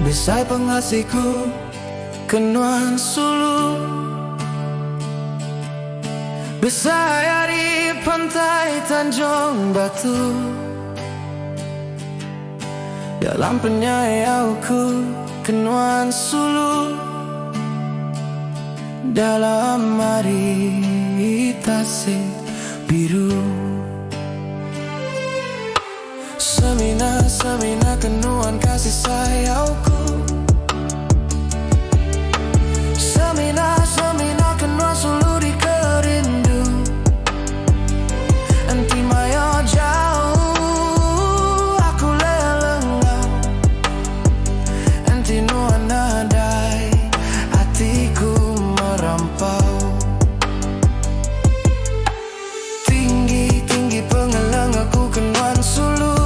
Besai pengasihku kenuan sulu, besai di pantai Tanjung Batu. Dalam penyayauku kenuan sulu, dalam hari tasik biru. Semina kenuan kasih sayauku, Semina kenuan sulu di kerindu. Enti mayo jauh aku lelengau, enti nuan nadai hatiku merampau. Tinggi pengelang aku kenuan sulu,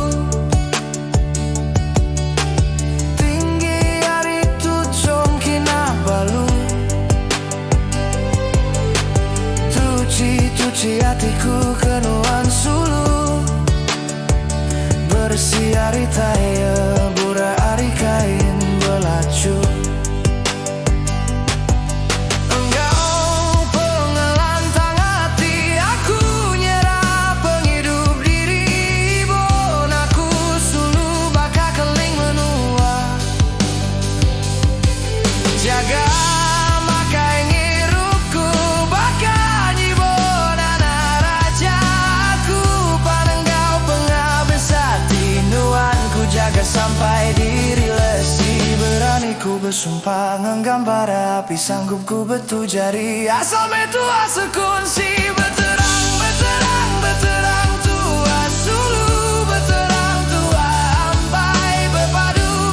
cuci hatiku kenuan sulu, bersih hari taya bura hari kain belacu. Engkau pengelantang hati aku, nyerah penghidup diri. Bon aku sulu bakal keling menua, jaga sampai diri lesi. Berani ku bersumpah nggambar api, sanggup ku betu jari asal metu asekunsi. Beterang tua sulu, beterang tua ampai, berpadu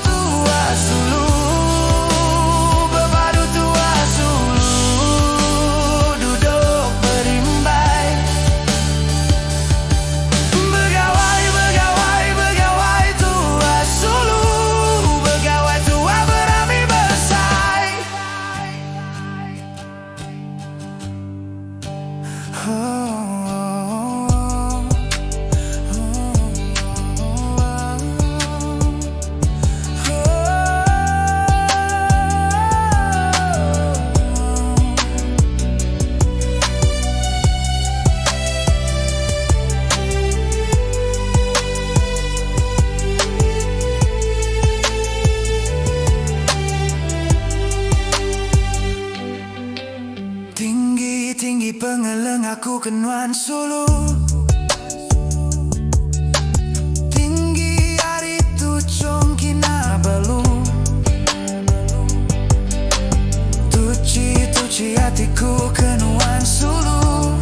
tua sulu, berpadu tua sulu, duduk berimbai. Tinggi pengeleng aku kenuan sulu, tinggi hari tucung Kinabalu. Tuci hatiku kenuan sulu,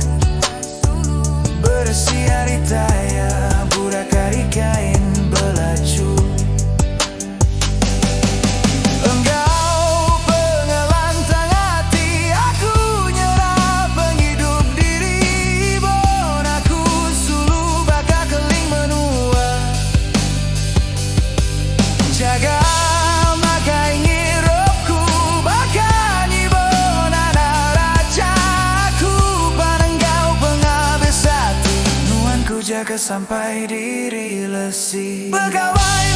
bersih hari taya burak hari kain belacu. Jaga makai ngirupku, bakal nyibon anak rajaku. Panenggau penghabis hati, nuanku jaga sampai diri lesi. Begawai